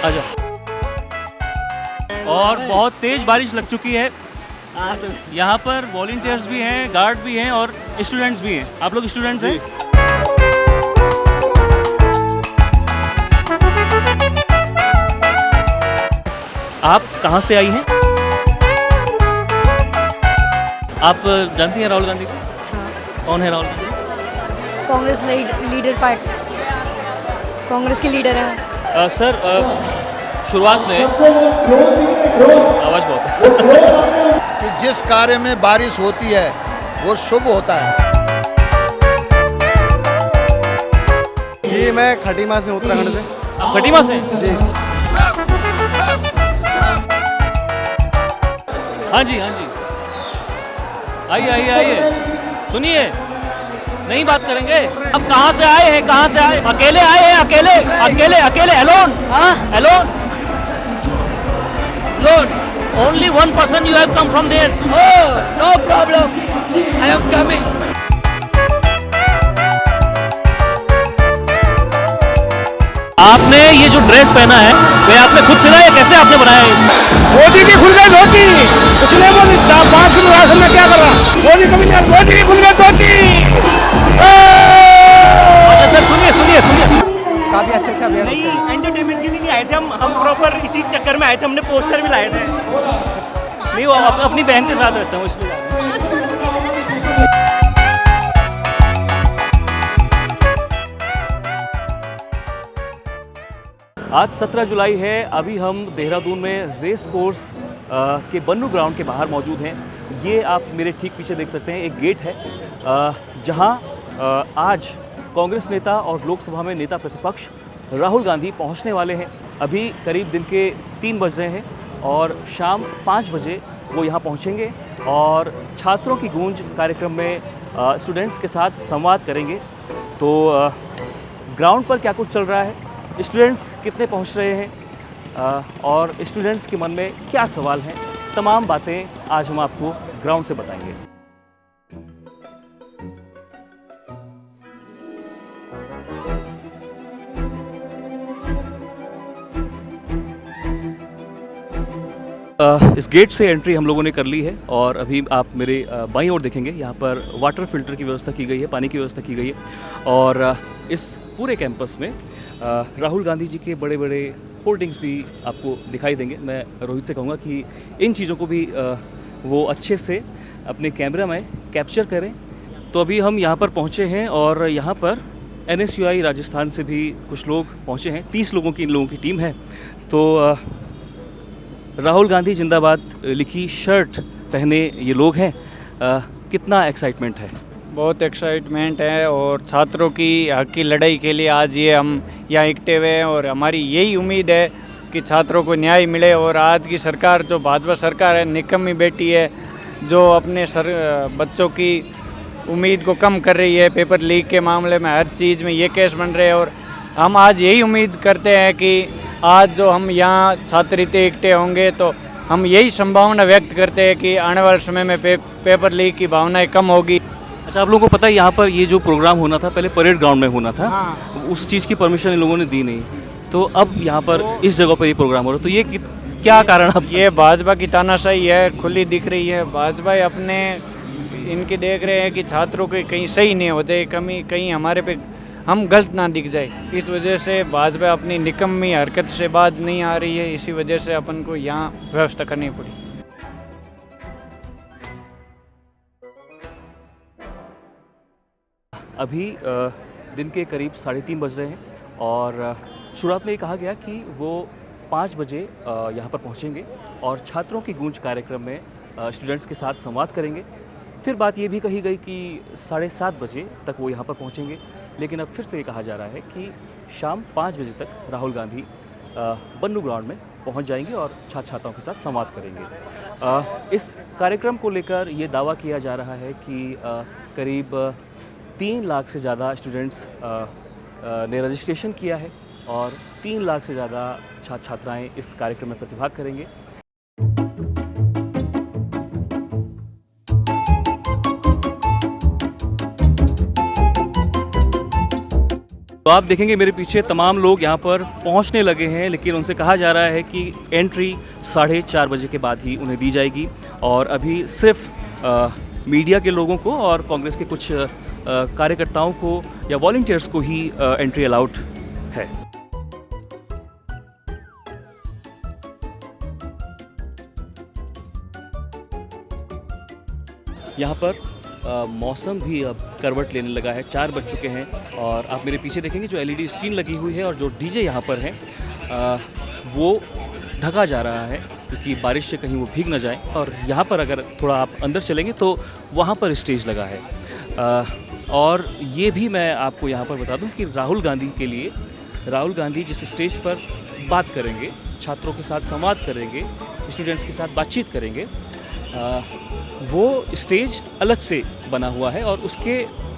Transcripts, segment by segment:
आजा। और बहुत तेज बारिश लग चुकी है। यहाँ पर वॉलंटियर्स भी हैं, गार्ड भी हैं और स्टूडेंट्स भी हैं। आप लोग स्टूडेंट्स हैं? आप कहाँ से आई हैं? आप जानती हैं राहुल गांधी को? हाँ। कौन है राहुल गांधी? कांग्रेस लीडर पार्टी, कांग्रेस के लीडर हैं। सर शुरुआत में आवाज़ बहुत है। कि जिस कार्य में बारिश होती है वो शुभ होता है। जी मैं खटीमा से, उत्तराखंड से। आप खटीमा से? जी हाँ जी, हाँ जी, आइए आइए आइए, सुनिए, नहीं बात करेंगे। अब कहाँ से आए हैं, कहाँ से आए? अकेले आए हैं? अकेले अकेले अकेले एलोन? हाँ alone? Lone only one person you have come from there? Oh no problem, I am coming. आपने ये जो ड्रेस पहना है वे आपने खुद सिला या कैसे आपने बनाया है? मोदी की खुल गई धोती, कुछ नहीं बोली। 5 किलो राशन में क्या कर रहा? मोदी कभी नहीं, मोदी की खुल गई धोती। सर सुनिए सुनिए सुनिए। काफी अच्छा नहीं, एंटरटेनमेंट के लिए नहीं आए थे हम प्रॉपर इसी चक्कर में आए थे। हमने पोस्टर भी लाए थे। नहीं वो अपनी बहन के साथ रहता हूँ इसलिए। आज 17 जुलाई है। अभी हम देहरादून में रेस कोर्स के बन्नू ग्राउंड के बाहर मौजूद हैं। ये आप मेरे ठीक पीछे देख सकते हैं, एक गेट है जहां आज कांग्रेस नेता और लोकसभा में नेता प्रतिपक्ष राहुल गांधी पहुंचने वाले हैं। अभी करीब दिन के 3 बज रहे हैं और शाम 5 बजे वो यहाँ पहुँचेंगे और छात्रों की गूंज कार्यक्रम में स्टूडेंट्स के साथ संवाद करेंगे। तो ग्राउंड पर क्या कुछ चल रहा है, स्टूडेंट्स कितने पहुंच रहे हैं और स्टूडेंट्स के मन में क्या सवाल हैं, तमाम बातें आज हम आपको ग्राउंड से बताएंगे। इस गेट से एंट्री हम लोगों ने कर ली है और अभी आप मेरे बाईं ओर देखेंगे, यहाँ पर वाटर फिल्टर की व्यवस्था की गई है, पानी की व्यवस्था की गई है और इस पूरे कैंपस में राहुल गांधी जी के बड़े बड़े होर्डिंग्स भी आपको दिखाई देंगे। मैं रोहित से कहूँगा कि इन चीज़ों को भी वो अच्छे से अपने कैमरा में कैप्चर करें। तो अभी हम यहाँ पर पहुँचे हैं और यहाँ पर NSUI राजस्थान से भी कुछ लोग पहुँचे हैं। 30 लोगों की इन लोगों की टीम है। तो राहुल गांधी जिंदाबाद लिखी शर्ट पहने ये लोग हैं। कितना एक्साइटमेंट है? बहुत एक्साइटमेंट है और छात्रों की हक की लड़ाई के लिए आज ये हम यहाँ इकट्ठे हुए हैं और हमारी यही उम्मीद है कि छात्रों को न्याय मिले। और आज की सरकार जो भाजपा सरकार है, निकम्मी बेटी है, जो अपने बच्चों की उम्मीद को कम कर रही है। पेपर लीक के मामले में हर चीज़ में ये केस बन रहे हैं और हम आज यही उम्मीद करते हैं कि आज जो हम यहाँ छात्र इकट्ठे होंगे तो हम यही संभावना व्यक्त करते हैं कि आने वाले समय में पेपर लीक की भावनाएं कम होगी। अच्छा, आप लोगों को पता है यहाँ पर ये जो प्रोग्राम होना था पहले परेड ग्राउंड में होना था। हाँ। उस चीज़ की परमिशन इन लोगों ने दी नहीं, तो अब यहाँ पर इस जगह पर ये प्रोग्राम हो रहा है। तो ये क्या कारण अब? ये भाजपा की तानाशाही है, खुली दिख रही है। भाजपा अपने इनके देख रहे हैं कि छात्रों के कहीं सही नहीं हो जाए, कमी कहीं हमारे पे हम गलत ना दिख जाए। इस वजह से भाजपा अपनी निकम्मी हरकत से बाज नहीं आ रही है। इसी वजह से अपन को यहाँ व्यवस्था करनी पड़ी। अभी दिन के करीब 3:30 बज रहे हैं और शुरुआत में ये कहा गया कि वो 5 बजे यहाँ पर पहुँचेंगे और छात्रों की गूंज कार्यक्रम में स्टूडेंट्स के साथ संवाद करेंगे। फिर बात ये भी कही गई कि 7:30 बजे तक वो यहाँ पर पहुँचेंगे, लेकिन अब फिर से ये कहा जा रहा है कि शाम 5 बजे तक राहुल गांधी बन्नू ग्राउंड में पहुँच जाएंगे और छात्र छात्राओं के साथ संवाद करेंगे। इस कार्यक्रम को लेकर ये दावा किया जा रहा है कि करीब 3 लाख से ज़्यादा स्टूडेंट्स ने रजिस्ट्रेशन किया है और 3 लाख से ज़्यादा छात्र छात्राएँ इस कार्यक्रम में प्रतिभाग करेंगे। तो आप देखेंगे मेरे पीछे तमाम लोग यहाँ पर पहुँचने लगे हैं, लेकिन उनसे कहा जा रहा है कि एंट्री 4:30 बजे के बाद ही उन्हें दी जाएगी और अभी सिर्फ मीडिया के लोगों को और कांग्रेस के कुछ कार्यकर्ताओं को या वॉलंटियर्स को ही एंट्री अलाउड है। यहाँ पर मौसम भी अब करवट लेने लगा है, 4 बज चुके हैं और आप मेरे पीछे देखेंगे जो LED स्क्रीन लगी हुई है और जो डीजे यहाँ पर है वो ढका जा रहा है क्योंकि बारिश से कहीं वो भीग ना जाए। और यहाँ पर अगर थोड़ा आप अंदर चलेंगे तो वहाँ पर स्टेज लगा है और ये भी मैं आपको यहाँ पर बता दूँ कि राहुल गांधी के लिए, राहुल गांधी जिस स्टेज पर बात करेंगे, छात्रों के साथ संवाद करेंगे, स्टूडेंट्स के साथ बातचीत करेंगे, वो स्टेज अलग से बना हुआ है और उसके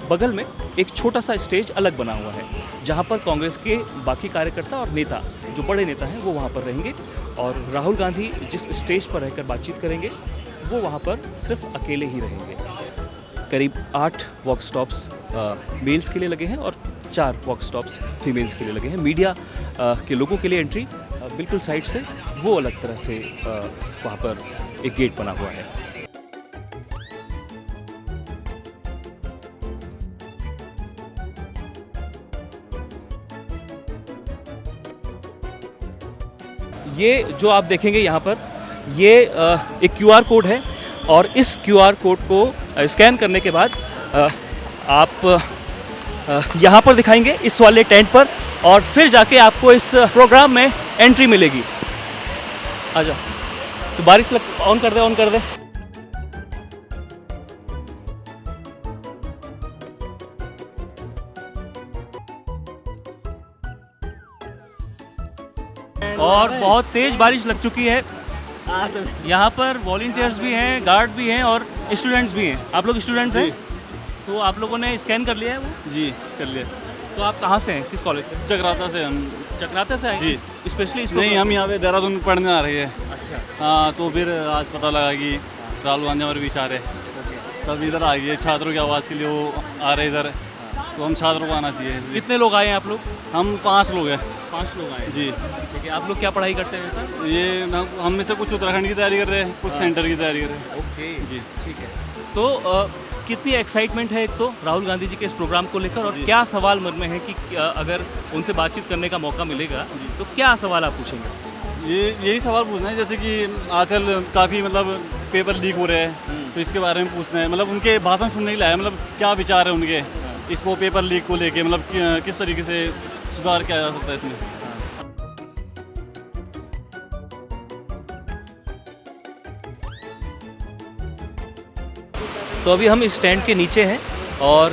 बगल में एक छोटा सा स्टेज अलग बना हुआ है जहाँ पर कांग्रेस के बाकी कार्यकर्ता और नेता, जो बड़े नेता हैं, वो वहाँ पर रहेंगे और राहुल गांधी जिस स्टेज पर रहकर बातचीत करेंगे वो वहाँ पर सिर्फ अकेले ही रहेंगे। करीब 8 वॉक स्टॉप्स मेल्स के लिए लगे हैं और 4 वॉक स्टॉप्स फीमेल्स के लिए लगे हैं। मीडिया के लोगों के लिए एंट्री बिल्कुल साइड से, वो अलग तरह से वहाँ पर एक गेट बना हुआ है। ये जो आप देखेंगे यहाँ पर ये एक QR कोड है और इस QR कोड को स्कैन करने के बाद आप यहाँ पर दिखाएंगे इस वाले टेंट पर और फिर जाके आपको इस प्रोग्राम में एंट्री मिलेगी। आ जाओ। तो बारिश ऑन कर दे, ऑन कर दे। और बहुत तेज बारिश लग चुकी है। यहाँ पर वॉलंटियर्स भी हैं, गार्ड भी हैं और स्टूडेंट्स भी हैं। आप लोग स्टूडेंट्स हैं? तो आप लोगों ने स्कैन कर लिया है वो? जी कर लिया। तो आप कहाँ से हैं, किस कॉलेज से? चक्राता से हम। चक्राता से आए जी। स्पेशली इस नहीं, हम यहाँ पे देहरादून पढ़ने आ रही है। अच्छा। हाँ, तो फिर आज पता लगा कि राहुल गांधी और विचार है, तब इधर आ गए। छात्रों की आवाज़ के लिए वो आ रहे इधर, तो हम छात्रों को आना चाहिए। कितने लोग आए हैं आप लोग? हम 5 लोग हैं। 5 लोग आए जी। ठीक है। आप लोग क्या पढ़ाई करते हैं सर? ये हम में से कुछ उत्तराखंड की तैयारी कर रहे हैं, कुछ सेंटर की तैयारी कर रहे हैं। ओके जी ठीक है। तो कितनी एक्साइटमेंट है एक तो राहुल गांधी जी के इस प्रोग्राम को लेकर, और क्या सवाल मन में है कि अगर उनसे बातचीत करने का मौका मिलेगा तो क्या सवाल आप पूछेंगे? यही सवाल पूछना है, जैसे कि आजकल काफ़ी मतलब पेपर लीक हो रहे हैं, तो इसके बारे में पूछना है। मतलब उनके भाषण सुनने के लिए आया, मतलब क्या विचार है उनके इसको पेपर लीक को लेके, मतलब किस तरीके से सुधार किया जा सकता है इसमें। तो अभी हम इस स्टैंड के नीचे हैं और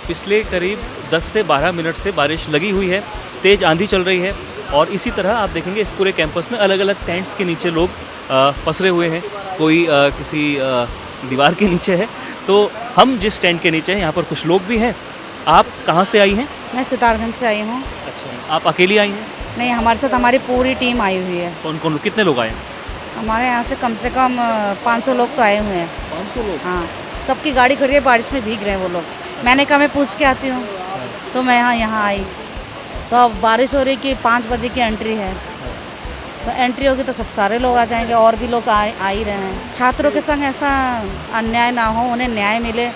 पिछले करीब 10 से 12 मिनट से बारिश लगी हुई है, तेज़ आंधी चल रही है और इसी तरह आप देखेंगे इस पूरे कैंपस में अलग अलग टेंट्स के नीचे लोग पसरे हुए हैं। कोई किसी दीवार के नीचे है, तो हम जिस टेंट के नीचे हैं यहाँ पर कुछ लोग भी हैं। आप कहाँ से आई हैं? मैं सितारगंज से आई हूँ। अच्छा। आप अकेली आई हैं? नहीं, हमारे साथ हमारी पूरी टीम आई हुई है। कौन कौन, कितने लोग आए हैं? हमारे यहाँ से कम 500 लोग तो आए हुए हैं। 500 लोग? हाँ, सबकी गाड़ी खड़ी है, बारिश में भीग रहे हैं वो लोग। मैंने कहा मैं पूछ के आती हूँ, तो मैं यहाँ आई। तो अब बारिश हो रही कि 5 बजे की एंट्री है, तो एंट्री होगी तो सब सारे लोग आ जाएंगे और भी लोग आ ही रहे हैं। छात्रों के संग ऐसा अन्याय ना हो, उन्हें न्याय मिले।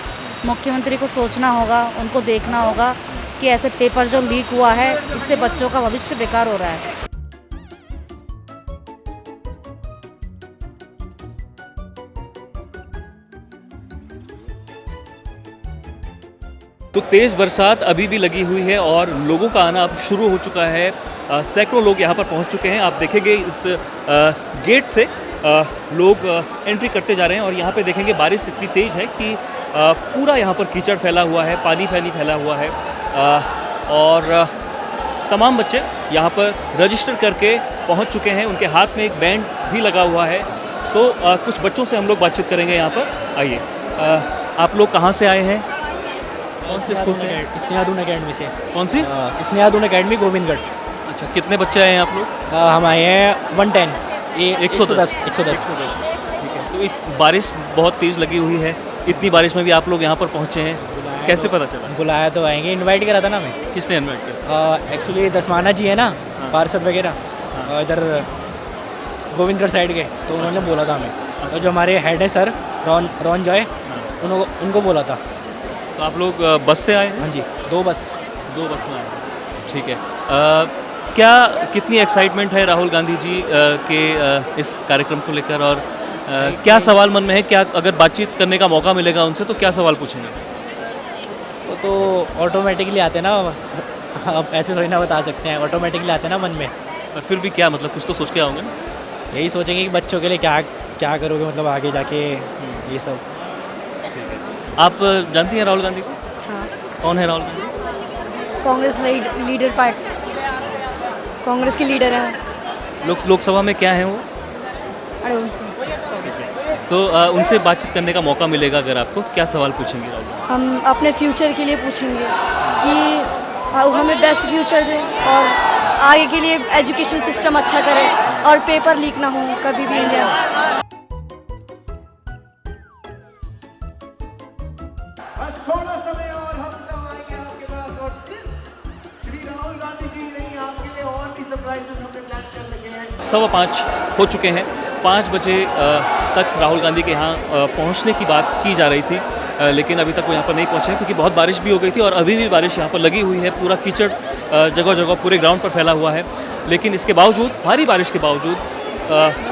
मुख्यमंत्री को सोचना होगा, उनको देखना होगा कि ऐसे पेपर जो लीक हुआ है, इससे बच्चों का भविष्य बेकार हो रहा है। तो तेज़ बरसात अभी भी लगी हुई है और लोगों का आना अब शुरू हो चुका है। सैकड़ों लोग यहाँ पर पहुँच चुके हैं। आप देखेंगे इस गेट से लोग एंट्री करते जा रहे हैं और यहाँ पे देखेंगे बारिश इतनी तेज़ है कि पूरा यहाँ पर कीचड़ फैला हुआ है, पानी फैला हुआ है और तमाम बच्चे यहाँ पर रजिस्टर करके पहुँच चुके हैं। उनके हाथ में एक बैंड भी लगा हुआ है। तो कुछ बच्चों से हम लोग बातचीत करेंगे यहाँ पर। आइए, आप लोग कहाँ से आए हैं? कौन से स्कूल से? स्नेहादून अकेडमी से। कौन सी? स्नेहादून अकेडमी गोविंदगढ़। अच्छा, कितने बच्चे आए हैं आप लोग? हम आए हैं 110। 110। ठीक है। तो बारिश बहुत तेज़ लगी हुई है, इतनी बारिश में भी आप लोग यहाँ पर पहुँचे हैं, कैसे पता चला? बुलाया तो आएंगे, इनवाइट करा था ना हमें। किसने इन्वाइट किया? एक्चुअली दसमाना जी है ना, पार्षद वगैरह, इधर गोविंदगढ़ साइड के, तो उन्होंने बोला था हमें। और जो हमारे हेड है सर रॉन जॉय, उनको बोला था। तो आप लोग बस से आए? हाँ जी, 2 बस में आए। ठीक है। क्या कितनी एक्साइटमेंट है राहुल गांधी जी के इस कार्यक्रम को लेकर, और क्या सवाल मन में है? क्या अगर बातचीत करने का मौका मिलेगा उनसे तो क्या सवाल पूछेंगे? वो तो ऑटोमेटिकली आते ना, आप ऐसे थोड़ी ना बता सकते हैं, ऑटोमेटिकली आते ना मन में। पर फिर भी क्या मतलब, कुछ तो सोच के आओगे ना? यही सोचेंगे कि बच्चों के लिए क्या करोगे, मतलब आगे जाके ये सब। आप जानती हैं राहुल गांधी को? हाँ, कौन है राहुल गांधी? कांग्रेस लीडर पार्टी, कांग्रेस के लीडर हैं। लोकसभा में क्या है वो? अरे उनको तो उनसे बातचीत करने का मौका मिलेगा अगर आपको, तो क्या सवाल पूछेंगे राहुल गांधी? हम अपने फ्यूचर के लिए पूछेंगे कि हमें बेस्ट फ्यूचर दें और आगे के लिए एजुकेशन सिस्टम अच्छा करें और पेपर लीक ना हो कभी भी इंडिया में। बस थोड़ा समय और हम सब आएंगे आपके पास, और सिर्फ श्री राहुल गांधी जी नहीं, आपके लिए और भी सरप्राइजेस हमने प्लान कर लगे हैं। 5:15 हो चुके हैं। 5 बजे तक राहुल गांधी के यहाँ पहुँचने की बात की जा रही थी, लेकिन अभी तक वो यहाँ पर नहीं पहुँचे हैं क्योंकि बहुत बारिश भी हो गई थी और अभी भी बारिश यहाँ पर लगी हुई है। पूरा कीचड़ जगह जगह पूरे ग्राउंड पर फैला हुआ है। लेकिन इसके बावजूद, भारी बारिश के बावजूद,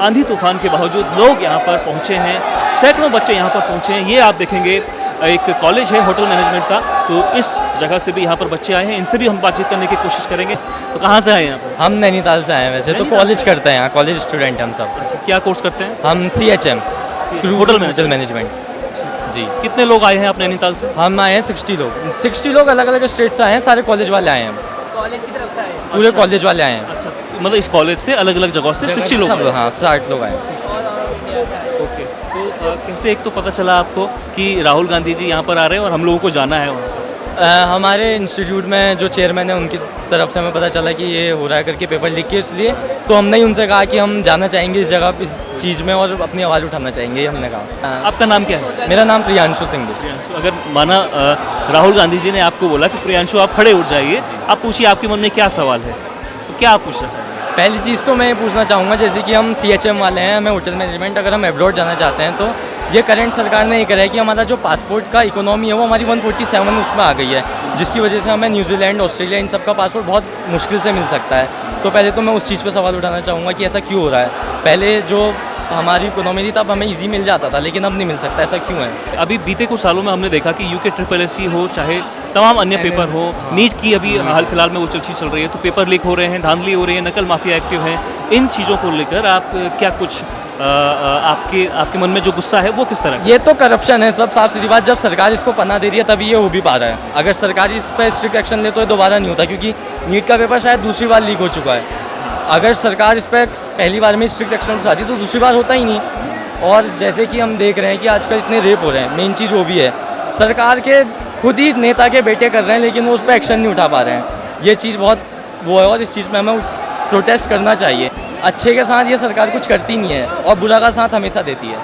आंधी तूफान के बावजूद लोग यहाँ पर पहुँचे हैं। सैकड़ों बच्चे यहाँ पर पहुँचे हैं। ये आप देखेंगे एक कॉलेज है होटल मैनेजमेंट का, तो इस जगह से भी यहाँ पर बच्चे आए हैं। इनसे भी हम बातचीत करने की कोशिश करेंगे। तो कहाँ से आए हैं आप? हम नैनीताल से आए हैं। वैसे तो कॉलेज करते हैं यहाँ, कॉलेज स्टूडेंट हम सब। क्या कोर्स करते हैं? हम CHM होटल मैनेजमेंट जी। कितने लोग आए हैं आप नैनीताल से? हम आए हैं 60 लोग अलग अलग स्टेट से आए हैं। सारे कॉलेज वाले आए हैं, कॉलेज की तरफ से आए, पूरे कॉलेज वाले आए हैं। अच्छा, मतलब इस कॉलेज से अलग अलग जगह से 60 लोग? हाँ, 60 लोग आए हैं। ओके, तो कैसे एक तो पता चला आपको कि राहुल गांधी जी यहाँ पर आ रहे हैं और हम लोगों को जाना है वहाँ? हमारे इंस्टीट्यूट में जो चेयरमैन है उनकी तरफ से हमें पता चला कि ये हो रहा है करके, पेपर लीक के, इसलिए तो हमने ही उनसे कहा कि हम जाना चाहेंगे इस जगह, इस चीज़ में, और अपनी आवाज़ उठाना चाहेंगे, ये हमने कहा। आपका नाम क्या है? मेरा नाम प्रियांशु सिंह है। अगर माना राहुल गांधी जी ने आपको बोला कि प्रियांशु आप खड़े उठ जाइए, आप पूछिए आपके मन में क्या सवाल है, तो क्या आप पूछना चाहेंगे? पहली चीज़ तो मैं ये पूछना चाहूँगा, जैसे कि हम CHM वाले हैं, हमें होटल मैनेजमेंट, अगर हम एब्रॉड जाना चाहते हैं तो ये करंट सरकार ने ये करा है कि हमारा जो पासपोर्ट का इकोनॉमी है वो हमारी 147 उसमें आ गई है, जिसकी वजह से हमें न्यूजीलैंड, ऑस्ट्रेलिया, इन सब का पासपोर्ट बहुत मुश्किल से मिल सकता है। तो पहले तो मैं उस चीज़ पे सवाल उठाना चाहूँगा कि ऐसा क्यों हो रहा है। पहले जो हमारी इकोनॉमी थी तब हमें ईजी मिल जाता था, लेकिन अब नहीं मिल सकता, ऐसा क्यों है? अभी बीते कुछ सालों में हमने देखा कि UK SSSC हो, चाहे तमाम अन्य पेपर हो, नीट की अभी हाल फिलहाल में वो चर्चा चल रही है, तो पेपर लीक हो रहे हैं, धांधली हो रही है, नकल माफिया एक्टिव है। इन चीज़ों को लेकर आप क्या कुछ आपके मन में जो गुस्सा है वो किस तरह? ये तो करप्शन है, सब साफ सीधी बात। जब सरकार इसको पनाह दे रही है तभी ये हो भी पा रहा है। अगर सरकार इस पर स्ट्रिक्ट एक्शन ले तो ये दोबारा नहीं होता, क्योंकि नीट का पेपर शायद दूसरी बार लीक हो चुका है। अगर सरकार इस पर पहली बार में स्ट्रिक्ट एक्शन उठाती तो दूसरी बार होता ही नहीं। और जैसे कि हम देख रहे हैं कि आजकल इतने रेप हो रहे हैं, मेन चीज़ वो भी है, सरकार के खुद ही नेता के बेटे कर रहे हैं लेकिन वो उस पर एक्शन नहीं उठा पा रहे हैं। ये चीज़ बहुत वो है और इस चीज़ में हमें प्रोटेस्ट करना चाहिए। अच्छे के साथ ये सरकार कुछ करती नहीं है और बुरा का साथ हमेशा देती है।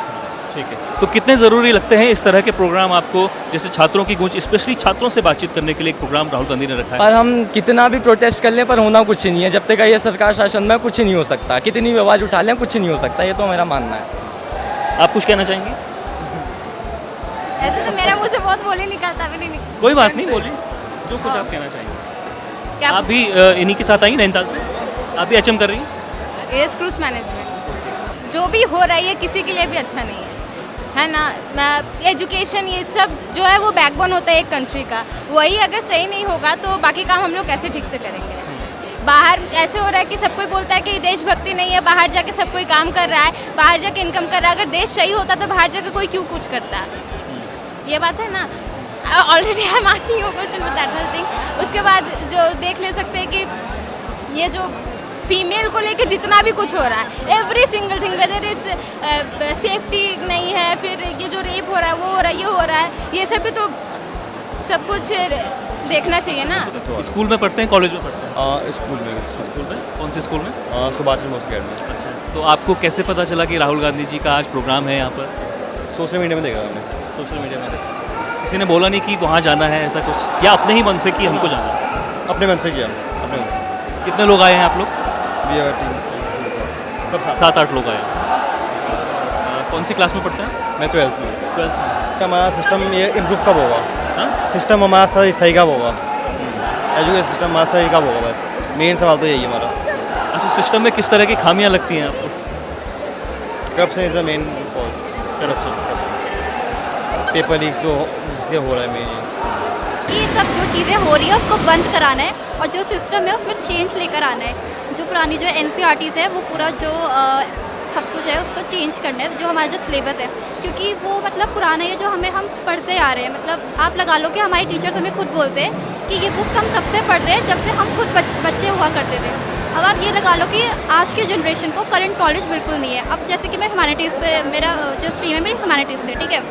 ठीक है, तो कितने ज़रूरी लगते हैं इस तरह के प्रोग्राम आपको, जैसे छात्रों की गूंज, स्पेशली छात्रों से बातचीत करने के लिए एक प्रोग्राम राहुल गांधी ने रखा है? पर हम कितना भी प्रोटेस्ट कर लें पर होना कुछ नहीं है। जब तक ये सरकार शासन में कुछ नहीं हो सकता, कितनी भी आवाज़ उठा लें कुछ नहीं हो सकता, ये तो मेरा मानना है। आप कुछ कहना चाहेंगे? ऐसे तो मेरा मुँह से बहुत बोले निकलता भी नहीं। कोई बात नहीं, बोलिए जो कुछ आप कहना चाहेंगे। आप भी इन्हीं के साथ आई नैनीताल से? आप भी HM कर रही हैं? Airs cruise management. जो भी हो रहा है ये किसी के लिए भी अच्छा नहीं है ना। एजुकेशन ये सब जो है वो बैकबोन होता है एक कंट्री का, वही अगर सही नहीं होगा तो बाकी काम हम लोग कैसे ठीक से करेंगे? बाहर ऐसे हो रहा है कि सब कोई बोलता है कि देशभक्ति नहीं है, बाहर जाके सब कोई काम कर रहा है, बाहर जाके इनकम कर रहा है। अगर देश सही होता तो बाहर जाके कोई क्यों कुछ करता? ये बात है ना। Already I am asking you question with that thing. उसके बाद जो देख ले सकते हैं कि ये जो फीमेल को लेके जितना भी कुछ हो रहा है, every single thing, whether it's safety नहीं है, फिर ये जो रेप हो रहा है, वो हो रहा है, ये हो रहा है, ये सब भी तो सब कुछ देखना चाहिए ना। स्कूल में पढ़ते हैं, कॉलेज में पढ़ते हैं? स्कूल में। स्कूल में? कौन से स्कूल में? सुभाष चंद्र बोस अकेडमी। अच्छा, तो आपको कैसे पता चला कि राहुल गांधी जी का आज प्रोग्राम है यहाँ पर? सोशल मीडिया में देखा मैंने। सोशल मीडिया में देखा। किसी ने बोला नहीं कि वहाँ जाना है ऐसा कुछ, या अपने ही मन से कि हमको जाना है? अपने मन से किया, अपने मन से। कितने लोग आए हैं आप लोग? भी अगर टीम सब 7-8 लोग आए हैं। कौन सी क्लास में पढ़ते हैं? मैं 12th में। 12th में। हमारा सिस्टम ये इम्प्रूव कब होगा? हाँ? सिस्टम हमारा सही कब होगा? एजुकेशन सिस्टम हमारा सही कब होगा? बस मेन सवाल तो यही है हमारा। अच्छा, सिस्टम में किस तरह की खामियां लगती हैं आपको? Corruption is the main cause. Corruption, paper leak जो जिसके हो रहा है मेन ये सब जो चीज़ें हो रही है उसको बंद कराना है और जो सिस्टम है उसमें चेंज लेकर आना है। जो पुरानी जो NCERTs है वो पूरा जो सब कुछ है उसको चेंज करना है, जो हमारा जो सिलेबस है, क्योंकि वो मतलब पुराना है जो हम पढ़ते आ रहे हैं। मतलब आप लगा लो कि हमारे टीचर्स हमें खुद बोलते हैं कि ये बुक्स हम तब से पढ़ रहे हैं जब से हम खुद बच्चे हुआ करते थे। अब आप ये लगा लो कि आज के जनरेशन को करंट नॉलेज बिल्कुल नहीं है। अब जैसे कि मैं ह्यूमैनिटीज़ से, मेरा जो स्ट्रीम है मेरी ह्यूमैनिटीज़ से, ठीक है।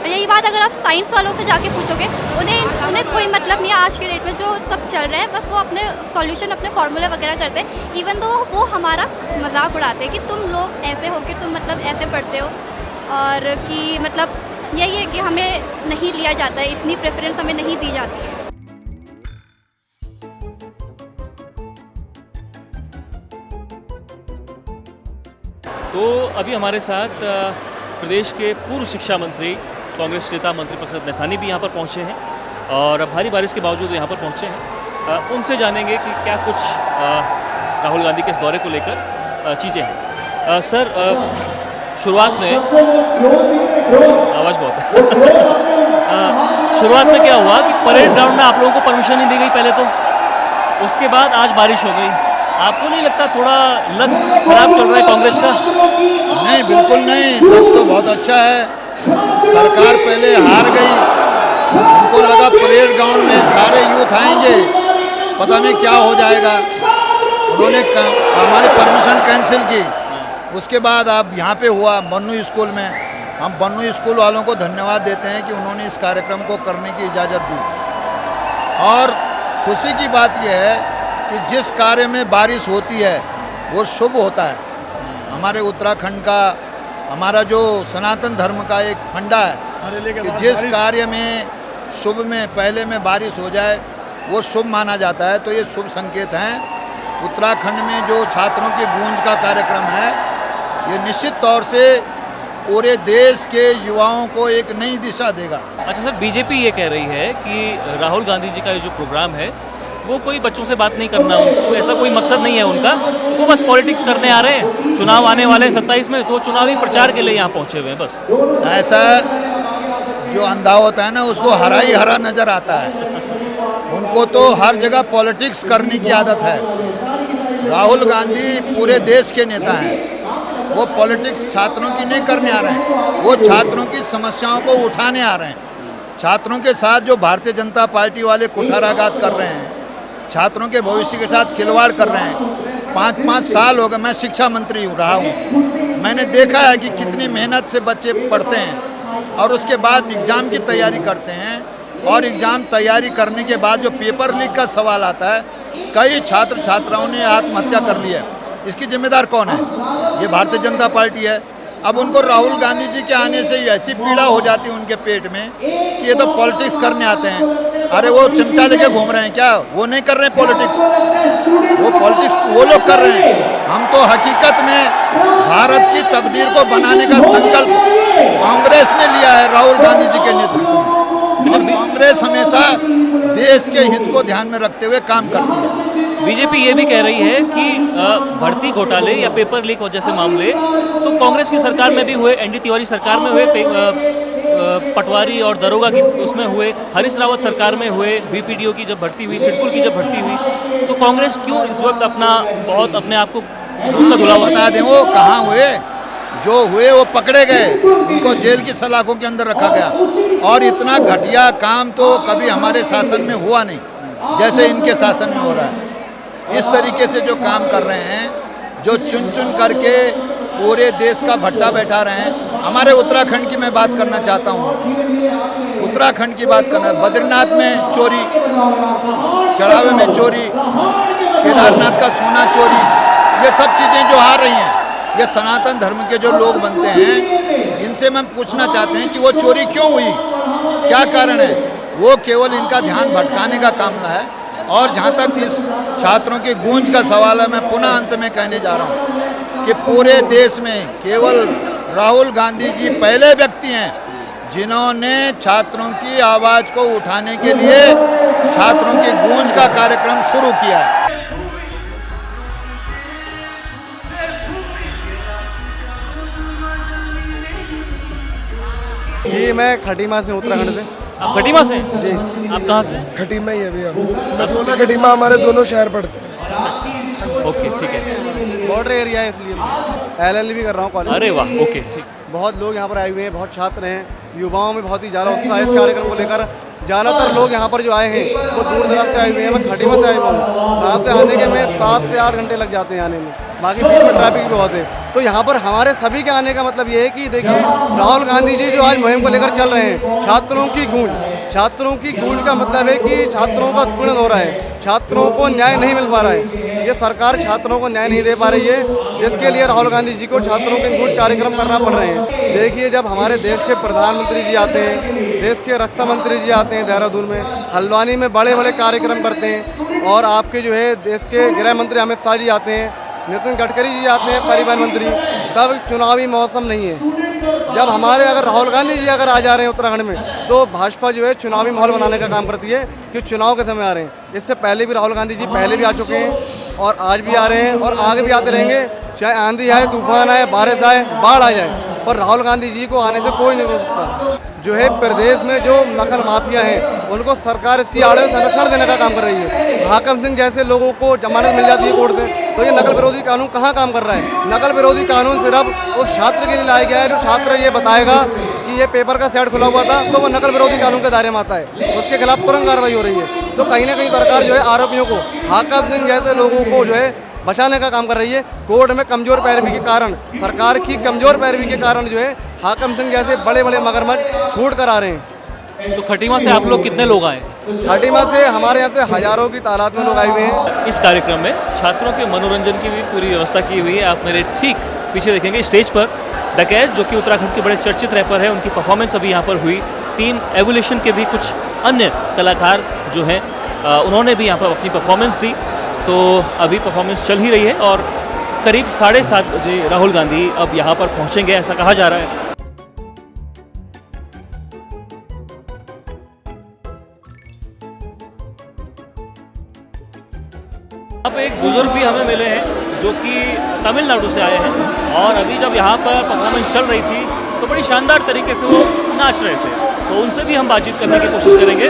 और यही बात अगर आप साइंस वालों से जाके पूछोगे, उन्हें कोई मतलब नहीं है आज के डेट में जो सब चल रहा है। बस वो अपने सॉल्यूशन, अपने फार्मूला वगैरह करते हैं। इवन तो वो हमारा मजाक उड़ाते हैं कि तुम लोग ऐसे हो, कि तुम मतलब ऐसे पढ़ते हो, और कि मतलब यही है कि हमें नहीं लिया जाता है, इतनी प्रेफरेंस हमें नहीं दी जाती है। तो अभी हमारे साथ प्रदेश के पूर्व शिक्षा मंत्री, कांग्रेस नेता मंत्रीप्रसाद नैसानी भी यहाँ पर पहुँचे हैं और भारी बारिश के बावजूद यहाँ पर पहुँचे हैं। उनसे जानेंगे कि क्या कुछ राहुल गांधी के इस दौरे को लेकर चीज़ें हैं। सर, शुरुआत में आवाज़ बहुत है शुरुआत में क्या हुआ कि परेड ग्राउंड में आप लोगों को परमिशन नहीं दी गई पहले तो, उसके बाद आज बारिश हो गई। आपको नहीं लगता थोड़ा लक खराब चल रहा है कांग्रेस का? नहीं, बिल्कुल नहीं। लक तो बहुत अच्छा है। सरकार पहले हार गई, उनको लगा परेड ग्राउंड में सारे यूथ आएंगे, पता नहीं क्या हो जाएगा। उन्होंने हमारी परमिशन कैंसिल की। उसके बाद अब यहाँ पे हुआ बन्नू स्कूल में। हम बन्नू स्कूल वालों को धन्यवाद देते हैं कि उन्होंने इस कार्यक्रम को करने की इजाज़त दी। और खुशी की बात यह है कि जिस कार्य में बारिश होती है वो शुभ होता है। हमारे उत्तराखंड का, हमारा जो सनातन धर्म का एक फंडा है कि जिस कार्य में शुभ में पहले में बारिश हो जाए वो शुभ माना जाता है। तो ये शुभ संकेत हैं। उत्तराखंड में जो छात्रों की गूंज का कार्यक्रम है, ये निश्चित तौर से पूरे देश के युवाओं को एक नई दिशा देगा। अच्छा सर, बीजेपी ये कह रही है कि राहुल गांधी जी का ये जो प्रोग्राम है वो कोई बच्चों से बात नहीं करना, उनको ऐसा कोई मकसद नहीं है उनका, वो बस पॉलिटिक्स करने आ रहे हैं। चुनाव आने वाले हैं 27 में, तो चुनावी प्रचार के लिए यहाँ पहुँचे हुए हैं बस। ऐसा जो अंधा होता है ना, उसको हरा ही हरा नज़र आता है। उनको तो हर जगह पॉलिटिक्स करने की आदत है। राहुल गांधी पूरे देश के नेता हैं। वो पॉलिटिक्स छात्रों की नहीं करने आ रहे हैं, वो छात्रों की समस्याओं को उठाने आ रहे हैं। छात्रों के साथ जो भारतीय जनता पार्टी वाले कुठाराघात कर रहे हैं, छात्रों के भविष्य के साथ खिलवाड़ कर रहे हैं। 5-5 साल हो गए, मैं शिक्षा मंत्री रहा हूँ, मैंने देखा है कि कितनी मेहनत से बच्चे पढ़ते हैं और उसके बाद एग्ज़ाम की तैयारी करते हैं। और एग्ज़ाम तैयारी करने के बाद जो पेपर लीक का सवाल आता है, कई छात्र छात्राओं ने आत्महत्या कर ली है। इसकी जिम्मेदार कौन है? ये भारतीय जनता पार्टी है। अब उनको राहुल गांधी जी के आने से ऐसी पीड़ा हो जाती है उनके पेट में कि ये तो पॉलिटिक्स करने आते हैं। अरे वो चिमटा लेके घूम रहे हैं क्या? वो नहीं कर रहे हैं पॉलिटिक्स, वो पॉलिटिक्स वो लोग कर रहे हैं। हम तो हकीकत में भारत की तकदीर को बनाने का संकल्प कांग्रेस ने लिया है राहुल गांधी जी के नेतृत्व में। और कांग्रेस हमेशा देश के हित को ध्यान में रखते हुए काम करती है। बीजेपी ये भी कह रही है कि भर्ती घोटाले या पेपर लीक और जैसे मामले तो कांग्रेस की सरकार में भी हुए, एनडी तिवारी सरकार में हुए, पटवारी और दरोगा की उसमें हुए, हरीश रावत सरकार में हुए, बीपीडीओ की जब भर्ती हुई, सिडकुल की जब भर्ती हुई, तो कांग्रेस क्यों इस वक्त अपने आप को दूध का धुला बता दें वो कहाँ हुए? जो हुए वो पकड़े गए, उनको जेल की सलाखों के अंदर रखा गया। और इतना घटिया काम तो कभी हमारे शासन में हुआ नहीं जैसे इनके शासन में हो रहा है। इस तरीके से जो काम कर रहे हैं, जो चुन चुन करके पूरे देश का भट्टा बैठा रहे हैं। हमारे उत्तराखंड की मैं बात करना चाहता हूँ, उत्तराखंड की बात करना। बद्रीनाथ में चोरी, चढ़ावे में चोरी, केदारनाथ का सोना चोरी, ये सब चीज़ें जो आ रही हैं, ये सनातन धर्म के जो लोग बनते हैं, इनसे हम पूछना चाहते हैं कि वो चोरी क्यों हुई? क्या कारण है? वो केवल इनका ध्यान भटकाने का काम है। और जहाँ तक इस छात्रों की गूंज का सवाल है, मैं पुनः अंत में कहने जा रहा हूँ कि पूरे देश में केवल राहुल गांधी जी पहले व्यक्ति हैं जिन्होंने छात्रों की आवाज़ को उठाने के लिए छात्रों की गूंज का कार्यक्रम शुरू किया है। जी मैं खटीमा से, उत्तराखंड से। आप खटीमा से? जी। आप कहाँ से? खटीमा ही है भैया, दोनों खटीमा हमारे दोनों शहर पड़ते हैं। ओके, ठीक है। बॉर्डर एरिया है इसलिए LLB भी कर रहा हूँ कॉलेज। अरे वाह, ओके, ठीक। बहुत लोग यहाँ पर आए हुए हैं, बहुत छात्र हैं, युवाओं में बहुत ही ज़्यादा उत्साह है इस कार्यक्रम को लेकर। ज़्यादातर लोग यहाँ पर जो आए हैं वो दूर दराज से आए हुए हैं। मैं खटीमा से आया हूँ। रात से आने के में 7 से 8 घंटे लग जाते हैं आने में, बाकी बीच में ट्रैफिक भी बहुत है। तो यहाँ पर हमारे सभी के आने का मतलब ये है कि देखिए, राहुल गांधी जी जो आज मुहिम को लेकर चल रहे हैं, छात्रों की गूंज, छात्रों की गूंज का मतलब है कि छात्रों का उत्पीड़न हो रहा है, छात्रों को न्याय नहीं मिल पा रहा है। ये सरकार छात्रों को न्याय नहीं दे पा रही है, जिसके लिए राहुल गांधी जी को छात्रों के गूंज कार्यक्रम करना पड़ रहे हैं। देखिए, जब हमारे देश के प्रधानमंत्री जी आते हैं, देश के रक्षा मंत्री जी आते हैं देहरादून में, हल्द्वानी में बड़े बड़े कार्यक्रम करते हैं, और आपके जो है देश के गृह मंत्री अमित शाह जी आते हैं, नितिन गडकरी जी आते हैं परिवहन मंत्री, तब चुनावी मौसम नहीं है। जब हमारे अगर राहुल गांधी जी अगर आ जा रहे हैं उत्तराखंड में, तो भाजपा जो है चुनावी माहौल बनाने का काम करती है कि चुनाव के समय आ रहे हैं। इससे पहले भी राहुल गांधी जी पहले भी आ चुके हैं, और आज भी आ रहे हैं, और आगे भी आते रहेंगे। चाहे आंधी आए, तूफान आए, बारिश आए, बाढ़ आ जाए, पर राहुल गांधी जी को आने से कोई नहीं रोक सकता। जो है प्रदेश में जो नकल माफिया हैं, उनको सरकार इसकी आड़ में संरक्षण देने का काम कर रही है। हाकम सिंह जैसे लोगों को जमानत मिल जाती है कोर्ट से, तो ये नकल विरोधी कानून कहाँ काम कर रहा है? नकल विरोधी कानून सिर्फ उस छात्र के लिए लाया गया है जो छात्र ये बताएगा कि ये पेपर का सेट खुला हुआ था, तो वो नकल विरोधी कानून के दायरे में आता है, उसके खिलाफ तुरंत कार्रवाई हो रही है। तो कहीं ना कहीं सरकार जो है आरोपियों को, हाकम सिंह जैसे लोगों को जो है बचाने का काम कर रही है। कोर्ट में कमजोर पैरवी के कारण, सरकार की कमजोर पैरवी के कारण जो है हाकम सिंह जैसे बड़े बड़े मगरमच्छ छूट कर आ रहे हैं। तो खटीमा से आप लोग कितने लोग आए? खटीमा से हमारे यहाँ से हजारों की तादाद में लोग आए हुए हैं। इस कार्यक्रम में छात्रों के मनोरंजन की भी पूरी व्यवस्था की हुई है। आप मेरे ठीक पीछे देखेंगे स्टेज पर डकैत, जो कि उत्तराखंड के बड़े चर्चित रैपर हैं, उनकी परफॉर्मेंस अभी यहाँ पर हुई। टीम एवोल्यूशन के भी कुछ अन्य कलाकार जो हैं उन्होंने भी यहाँ पर अपनी परफॉर्मेंस दी। तो अभी परफॉर्मेंस चल ही रही है, और करीब 7:30 बजे राहुल गांधी अब यहाँ पर पहुँचेंगे, ऐसा कहा जा रहा है। अब एक बुजुर्ग भी हमें मिले हैं जो कि तमिलनाडु से आए हैं, और अभी जब यहाँ पर परफॉर्मेंस चल रही थी तो बड़ी शानदार तरीके से वो नाच रहे थे, तो उनसे भी हम बातचीत करने की कोशिश करेंगे।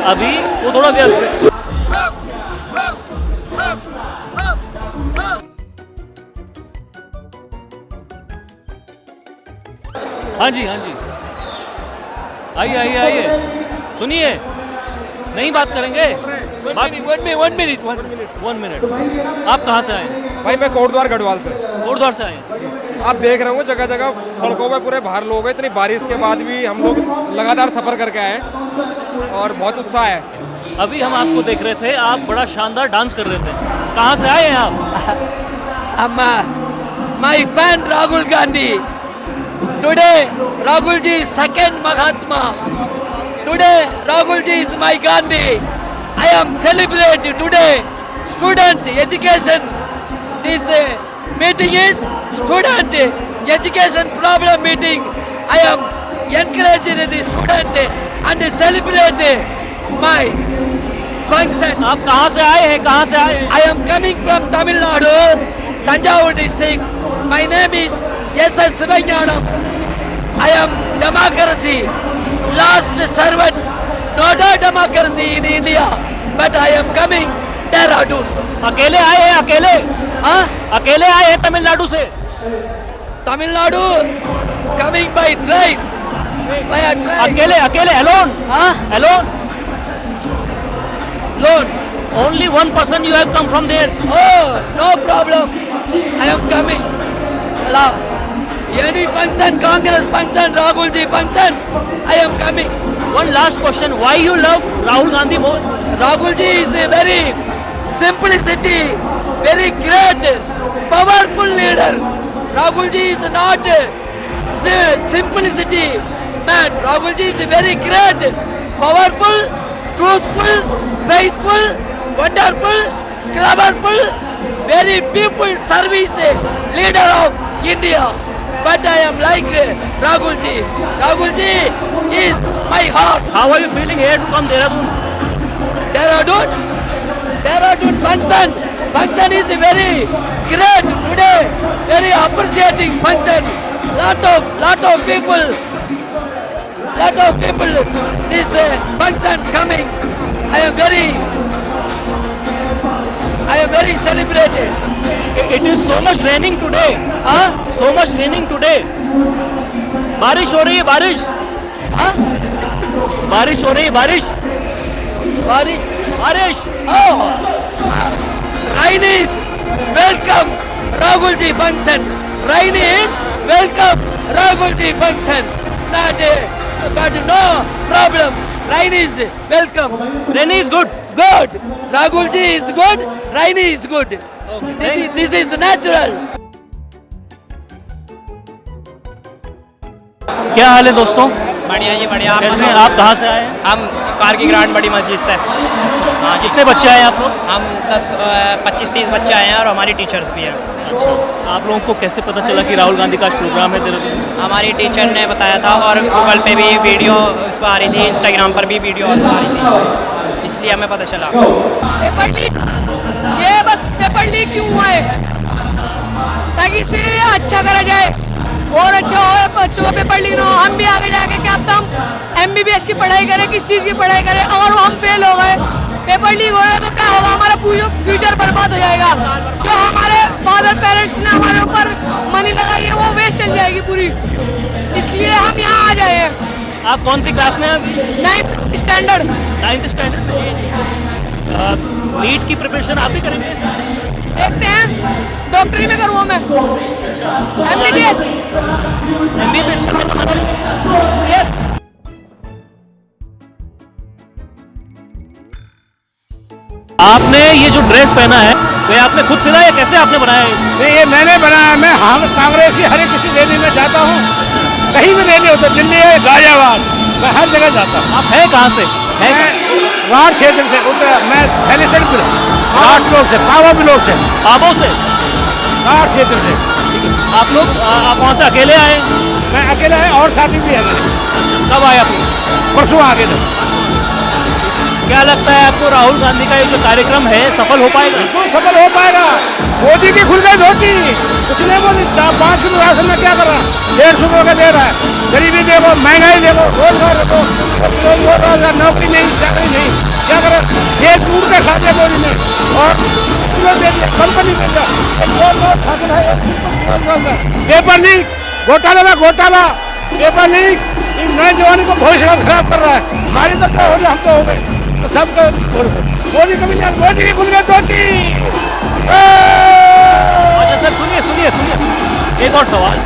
अभी वो थोड़ा व्यस्त है। हाँ जी, हाँ जी, आइए आइए आइए, सुनिए, नहीं बात करेंगे? One minute. आप कहाँ से आए? भाई मैं कोटद्वार गढ़वाल से। कोटद्वार से आए? आप देख रहे होंगे जगह जगह सड़कों पे पूरे बाहर लोग हैं। इतनी बारिश के बाद भी हम लोग लगातार सफ़र करके आए हैं और बहुत उत्साह है। अभी हम आपको देख रहे थे, आप बड़ा शानदार डांस कर रहे थे। कहाँ से आए हैं आप? My friend Rahul Gandhi. Today Rahul ji second Mahatma. Today Rahul ji is my Gandhi. I am celebrating today student education. This meeting is student education problem meeting. I am encouraging the student and celebrate my function. आप कहाँ से आए हैं? कहाँ से आए हैं? I am coming from Tamil Nadu, Tanjavur district. My name is S.S. Sivanyanam. I am democracy, last servant, not a democracy in India, but I am coming Dehradun. अकेले आए हैं? अकेले? हाँ? अकेले आए हैं तमिलनाडु से? Tamil Nadu coming by train. By a train. अकेले? अकेले? Alone? हाँ? Alone? Alone. Only one person you have come from there? Oh, no problem. I am coming. Hello. Any function, Congress function, Rahul ji function, I am coming. One last question, why you love Rahul Gandhi more? Rahul ji is a very simplicity, very great, powerful leader. Rahul ji is not simplicity, man. Rahul ji is very great, powerful, truthful, faithful, wonderful, cleverful, very people service leader of India. But I am like Rahul ji. Rahul ji is my heart. How are you feeling here to come Dehradun? Dehradun function is very great today. Very appreciating function. Lot of people. This function coming. I am very celebrated. It is so much raining today. So much raining today. बारिश हो रही है, बारिश. बारिश हो रही है, बारिश. बारिश. Oh, rain is welcome Rahul ji function. Rain is welcome Rahul ji function. But no problem. Rain is welcome. Rain is good. Good. Rahul ji is good. Rain is good. This is natural. क्या हाल है दोस्तों? बढ़िया जी बढ़िया। कैसे हैं आप? कहाँ से आए हैं? हम कार की ग्रांड बड़ी मस्जिद से। हाँ, कितने बच्चे आए आप लोग? हम 25-30 बच्चे आए हैं और हमारी टीचर्स भी हैं। अच्छा, आप लोगों को कैसे पता चला कि राहुल गांधी का आज प्रोग्राम है देहरादून? हमारी टीचर ने बताया था और गूगल पे भी वीडियो उस पर आ रही थी, इंस्टाग्राम पर भी वीडियो आ रही थी, इसलिए हमें पता चला। पेपर लीक, ये बस पेपर लीक क्यों हुआ है ताकि इसे अच्छा करा जाए और अच्छा हो, बच्चों का पेपर लीक ना हो। हम भी आगे जाके क्या पता हम MBBS की पढ़ाई करें, किस चीज़ की पढ़ाई करें, अगर हम फेल हो गए, पेपर लीक हो गया तो क्या होगा? हमारा फ्यूचर बर्बाद हो जाएगा। जो हमारे फादर पेरेंट्स ने हमारे ऊपर मनी लगाई है वो वेस्ट चल जाएगी पूरी, इसलिए हम यहाँ आ जाए हैं। आप कौन सी क्लास में हैं? 9th standard. 9th standard. NEET की प्रिपरेशन आप भी करेंगे? देखते हैं, डॉक्टरी में करूँगा मैं। MBBS। यस। आपने ये जो ड्रेस पहना है वो आपने खुद सिला या कैसे आपने बनाया है? नहीं, ये मैंने बनाया। मैं कांग्रेस की हर एक किसी रैली में जाता हूँ, कहीं भी रैली होता, दिल्ली है, गाजियाबाद, मैं हर जगह जाता हूँ। आप हैं कहाँ से? राठ क्षेत्र से उत्तर, मैं थैलीसैंड राठ ब्लॉक से, पावा ब्लॉक से, पावों से, राठ क्षेत्र से। आप लोग आप वहाँ से अकेले आए? मैं अकेला है और साथी भी है। कब आए आप? परसों आ गए थे। क्या लगता है आपको राहुल गांधी का ये जो कार्यक्रम है सफल हो पाएगा? बिल्कुल सफल हो पाएगा। मोदी की खुल गई धोती, कुछ नहीं बोली। 5 किलो राशन में क्या कर रहा है? 150 रुपये का दे रहा है। गरीबी देखो, महंगाई देखो, रोजगार देखो, नौकरी नहीं, चाकरी नहीं, क्या कर रहा है? देश लूट के खा दिया मोदी ने और स्कूल दे दिया, कंपनी दे दिया, पेपर लीक, घोटाला, पेपर लीक, इन नए जवानों को भविष्य खराब कर रहा है। हमारी तो क्या हो गया, हम तो हो गए, तो सब मोदी कभी नहीं, मोदी की खुल गई धोती। अच्छा सर, सुनिए एक और सवाल।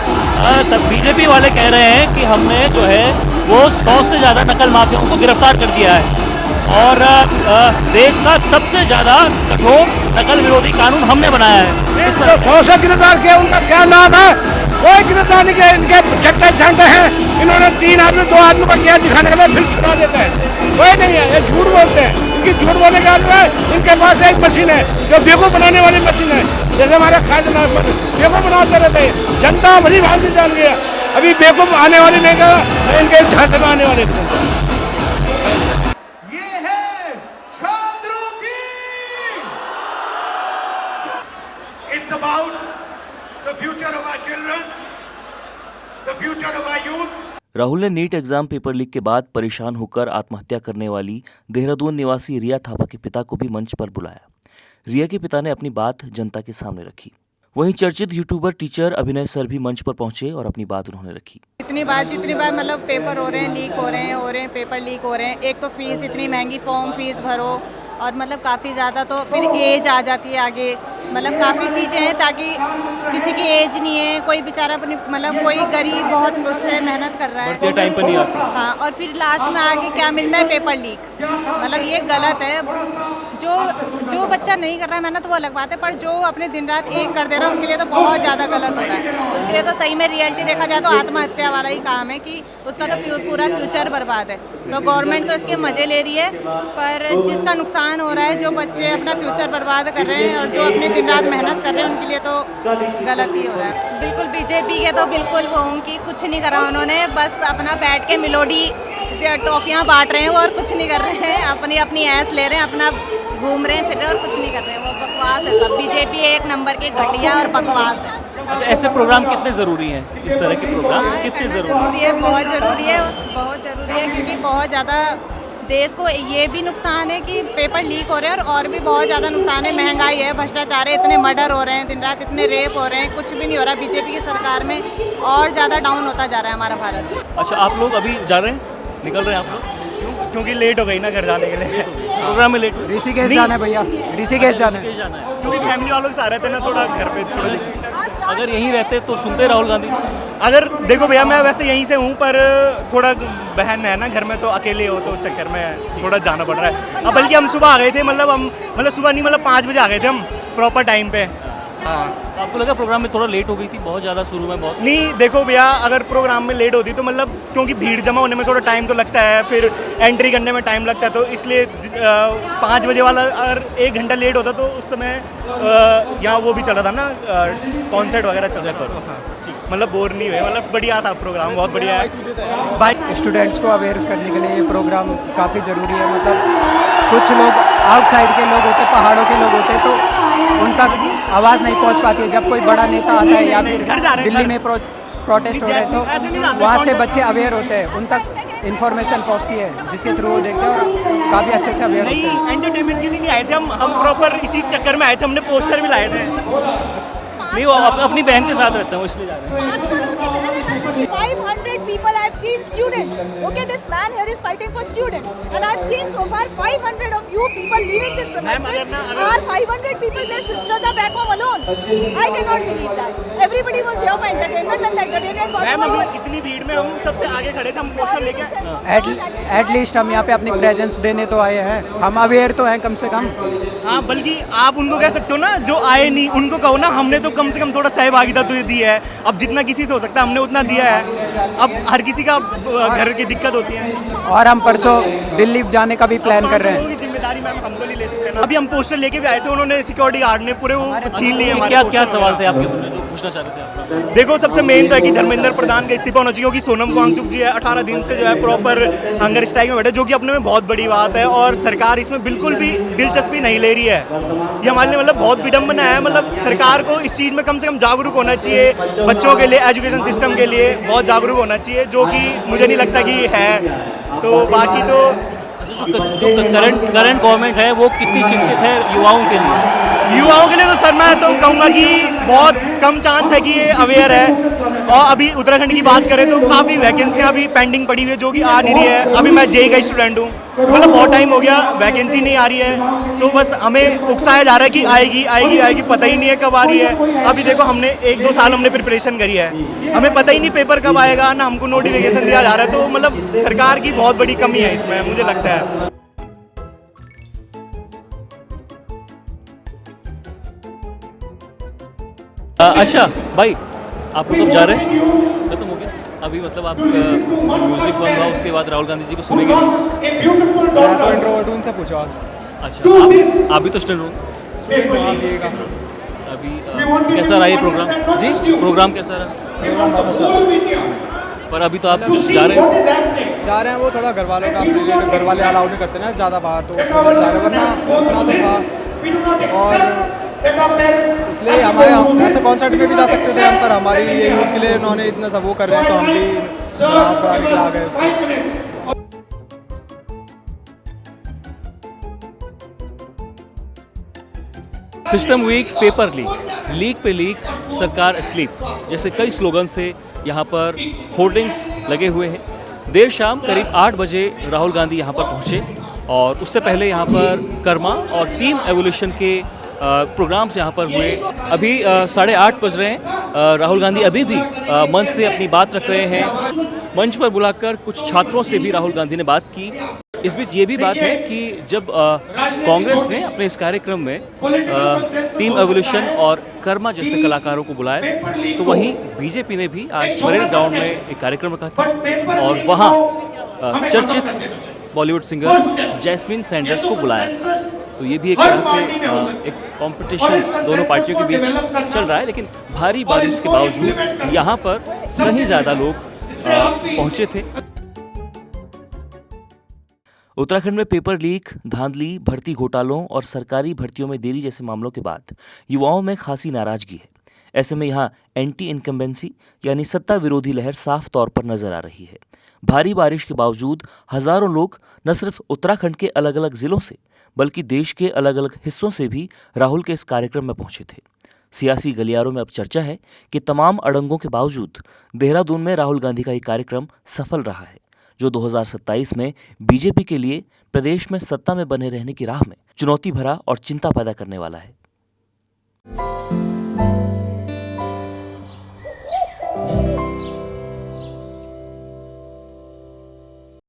सर, बीजेपी वाले कह रहे हैं कि हमने जो है वो 100 से ज़्यादा नकल माफियाओं को गिरफ्तार कर दिया है और देश का सबसे ज़्यादा कठोर नकल विरोधी कानून हमने बनाया है। इसमें 100 से गिरफ्तार किया, उनका क्या लाभ है? कोई गिरफ्तार नहीं किया। इनके चट्टे छांटे हैं, इन्होंने 3 आदमी 2 आदमी को किया दिखाने के लिए, फिर छुड़ा देते हैं। कोई नहीं है, ये झूठ बोलते हैं। इनकी झूठ बोलने का मतलब है इनके पास एक मशीन है जो बेवकूफ़ बनाने वाली मशीन है। जैसे हमारे खाजना बेवकूफ़ बनाते रहते हैं, जनता भली भांति जान गया। अभी बेवकूफ़ आने वाली नहीं कहा, इनके झांसे में आने वाले। It's about the future of our children, the future of our youth. Rahul ने नीट एग्जाम पेपर लीक के बाद परेशान होकर आत्महत्या करने वाली देहरादून निवासी रिया थापा के पिता को भी मंच पर बुलाया। रिया के पिता ने अपनी बात जनता के सामने रखी। वहीं चर्चित यूट्यूबर टीचर अभिनय सर भी मंच पर पहुंचे और अपनी बात उन्होंने रखी। जितनी बार मतलब पेपर हो रहे हैं, लीक हो रहे हैं, पेपर लीक हो रहे हैं। एक तो फीस इतनी महंगी, फॉर्म फीस भरो और मतलब काफ़ी ज़्यादा, तो फिर एज आ जाती है आगे, मतलब काफ़ी चीज़ें हैं ताकि किसी की एज नहीं है, कोई बेचारा अपनी मतलब कोई गरीब बहुत मुझसे मेहनत कर रहा है, टाइम पर नहीं आता। हाँ, और फिर लास्ट में आगे क्या मिलता है? Paper leak. मतलब ये गलत है। जो बच्चा नहीं कर रहा है मेहनत वो अलग बात है, पर जो अपने दिन रात एक कर दे रहा है उसके लिए तो बहुत ज़्यादा गलत हो रहा है। उसके लिए तो सही में रियलिटी देखा जाए तो आत्महत्या वाला ही काम है कि उसका तो पूरा फ्यूचर बर्बाद है। तो गवर्नमेंट तो इसके मज़े ले रही है, पर जिसका नुकसान हो रहा है, जो बच्चे अपना फ्यूचर बर्बाद कर रहे हैं और जो अपने दिन रात मेहनत कर रहे हैं, उनके लिए तो गलत ही हो रहा है। बिल्कुल बीजेपी के तो बिल्कुल वो हूँ कि कुछ नहीं करा उन्होंने, बस अपना बैठ के मिलोडी टॉफियाँ बांट रहे हैं और कुछ नहीं कर रहे हैं, अपनी अपनी ऐस ले रहे हैं, अपना घूम रहे हैं फिर रहे हैं और कुछ नहीं कर रहे हैं। वो बकवास है सब। बीजेपी एक नंबर की घटिया और बकवास है। अच्छा, ऐसे प्रोग्राम कितने ज़रूरी हैं? इस तरह के प्रोग्राम कितने ज़रूरी है? बहुत ज़रूरी है, बहुत ज़रूरी है, क्योंकि बहुत ज़्यादा देश को ये भी नुकसान है कि पेपर लीक हो रहे हैं और भी बहुत ज़्यादा नुकसान है। महंगाई है, भ्रष्टाचार है, इतने मर्डर हो रहे हैं दिन रात, इतने रेप हो रहे हैं, कुछ भी नहीं हो रहा। बीजेपी की सरकार में और ज़्यादा डाउन होता जा रहा है हमारा भारत। अच्छा, आप लोग अभी जा रहे हैं, निकल रहे हैं आप लोग? क्योंकि लेट हो गई ना घर जाने के लिए। प्रोग्राम में लेट हो? ऋषिकेश जाना है भैया, ऋषिकेश जाना है। क्योंकि फैमिली वालों के साथ रहते हैं ना, थोड़ा घर पे थोड़ा। अगर यहीं रहते तो सुनते राहुल गांधी? अगर देखो भैया, मैं वैसे यहीं से हूँ, पर थोड़ा बहन है ना घर में, तो अकेले हो तो उस चक्कर में थोड़ा जाना पड़ रहा है। अब बल्कि हम सुबह आ गए थे, मतलब सुबह नहीं, मतलब 5 बजे आ गए थे हम प्रॉपर टाइम पे। हाँ, आपको लगा प्रोग्राम में थोड़ा लेट हो गई थी बहुत ज़्यादा शुरू में? बहुत नहीं, देखो भैया, अगर प्रोग्राम में लेट होती तो मतलब क्योंकि भीड़ जमा होने में थोड़ा टाइम तो लगता है, फिर एंट्री करने में टाइम लगता है, तो इसलिए 5 बजे वाला अगर 1 घंटा लेट होता तो उस समय यहाँ वो भी चला था ना, कॉन्सर्ट वगैरह चल रहा था। हाँ, मतलब बोर नहीं हुए, मतलब बढ़िया था प्रोग्राम, बहुत बढ़िया है। भाई स्टूडेंट्स को अवेयर करने के लिए ये प्रोग्राम काफ़ी ज़रूरी है। मतलब कुछ लोग आउटसाइड के लोग होते, पहाड़ों के लोग होते, तो उन तक आवाज़ नहीं पहुंच पाती है। जब कोई बड़ा नेता आता है या फिर दिल्ली में प्रोटेस्ट हो रहे हैं तो वहाँ से बच्चे अवेयर होते हैं, उन तक इन्फॉर्मेशन पहुँचती है, जिसके थ्रू वो देखते हैं और काफ़ी अच्छे से अवेयर होते हैं। एंटरटेनमेंट के लिए नहीं आए थे हम प्रॉपर इसी चक्कर में आए थे। हमने पोस्टर भी लाए थे। नहीं, वो अपनी बहन के साथ रहते हैं, वो इसलिए जा रहे हैं। 500 people I've seen students. Okay, this man here is fighting for students, and I've seen so far 500 of you people leaving this premises. Are 500 people, their sisters are back home alone. I cannot believe that. Everybody was here for entertainment when the entertainment got over. इतनी भीड़ में हम सबसे आगे खड़े थे, हम poster लेके। एटलीस्ट हम यहाँ पे अपनी प्रेजेंस देने तो आए हैं, हम अवेयर तो हैं कम से कम। हाँ, बल्कि आप उनको कह सकते हो ना, जो आए नहीं उनको कहो ना, हमने तो कम से कम थोड़ा सहभागिता तो दी है। अब जितना किसी से हो सकता है हमने उतना दिया है। अब हर किसी का घर की दिक्कत होती है। और हम परसों दिल्ली जाने का भी प्लान कर रहे हैं। जिम्मेदारी मैम हम तो नहीं ले सकते ना। अभी हम पोस्टर लेके भी आए थे, उन्होंने सिक्योरिटी गार्ड ने पूरे वो छीन लिए हमारे। क्या सवाल थे आपके मन में जो पूछना चाह रहे थे आप? देखो, सबसे मेन था कि धर्मेंद्र प्रधान का इस्तीफा होना चाहिए, क्योंकि सोनम वांगचुक जी है 18 दिन से जो है प्रॉपर हंगर स्ट्राइक में बैठे, जो कि अपने में बहुत बड़ी बात है। और सरकार इसमें बिल्कुल भी दिलचस्पी नहीं ले रही है। ये हमारे लिए मतलब बहुत विडम्बना है। मतलब सरकार को इस चीज़ में कम से कम जागरूक होना चाहिए, बच्चों के लिए, एजुकेशन सिस्टम के लिए बहुत जागरूक होना चाहिए, जो कि मुझे नहीं लगता कि है। तो बाकी तो जो करंट गवर्नमेंट है वो कितनी चिंतित है युवाओं के लिए? युवाओं के लिए तो सर मैं तो कहूँगा कि बहुत कम चांस है कि ये अवेयर है। और अभी उत्तराखंड की बात करें तो काफ़ी वैकेंसियाँ अभी पेंडिंग पड़ी हुई है, जो कि आ नहीं रही है। अभी मैं जेईई का स्टूडेंट हूँ, मतलब बहुत टाइम हो गया, वैकेंसी नहीं आ रही है। तो बस हमें उकसाया जा रहा है कि आएगी आएगी आएगी, पता ही नहीं है कब आ रही है। अभी देखो, हमने 1-2 साल हमने प्रिपरेशन करी है, हमें पता ही नहीं पेपर कब आएगा, ना हमको नोटिफिकेशन दिया जा रहा है। तो मतलब सरकार की बहुत बड़ी कमी है इसमें, मुझे लगता है। अच्छा भाई, आप लोग जा रहे हैं? खत्म हो गया अभी? मतलब आप म्यूजिक बन रहा, उसके बाद राहुल गांधी जी को सुनेंगे? उनसे पूछो। अच्छा, आप भी तो स्टूडेंट हो? अभी कैसा रहा ये प्रोग्राम? जी, प्रोग्राम कैसा रहा? पर अभी तो आप जा रहे हैं? जा रहे हैं, वो थोड़ा घर वालों का, घर वाले अलाउ नहीं करते ना ज़्यादा बाहर, तो और इसलिए हमारे ऐसे कॉन्सर्ट में भी जा सकते थे हम, पर हमारी ये यूथ के लिए उन्होंने इतना सब वो कर रहे हैं, तो हम भी आ गए। सिस्टम वीक, पेपर लीक पे लीक, सरकार अस्लीप जैसे कई स्लोगन से यहाँ पर होर्डिंग्स लगे हुए हैं। देर शाम करीब 8 बजे राहुल गांधी यहाँ पर पहुँचे और उससे पहले यहाँ पर कर्मा और टीम एवोल्यूशन के प्रोग्राम्स यहाँ पर हुए। अभी 8:30 बज रहे हैं। राहुल गांधी अभी भी मंच से अपनी बात रख रहे हैं। मंच पर बुलाकर कुछ छात्रों से भी राहुल गांधी ने बात की। इस बीच ये भी बात है कि जब कांग्रेस ने अपने इस कार्यक्रम में टीम एवोल्यूशन और कर्मा जैसे कलाकारों को बुलाया, तो वहीं बीजेपी ने भी आज परेड ग्राउंड में एक कार्यक्रम रखा था और वहाँ चर्चित बॉलीवुड सिंगर जैस्मिन सैंडर्स को बुलाया। तो ये भी एक तरह से एक कंपटीशन दोनों पार्टियों के बीच चल रहा है, लेकिन भारी बारिश के बावजूद यहाँ पर कहीं ज़्यादा लोग पहुँचे थे। उत्तराखंड में पेपर लीक, धांधली, भर्ती घोटालों और सरकारी भर्तियों में देरी जैसे मामलों के बाद युवाओं में खासी नाराजगी है। ऐसे में यहाँ एंटी इनकम्बेंसी यानी सत्ता विरोधी लहर साफ तौर पर नजर आ रही है। भारी बारिश के बावजूद हजारों लोग न सिर्फ उत्तराखंड के अलग अलग जिलों से बल्कि देश के अलग अलग हिस्सों से भी राहुल के इस कार्यक्रम में पहुंचे थे। सियासी गलियारों में अब चर्चा है कि तमाम अड़ंगों के बावजूद देहरादून में राहुल गांधी का ये कार्यक्रम सफल रहा है, जो 2027 में बीजेपी के लिए प्रदेश में सत्ता में बने रहने की राह में चुनौती भरा और चिंता पैदा करने वाला है।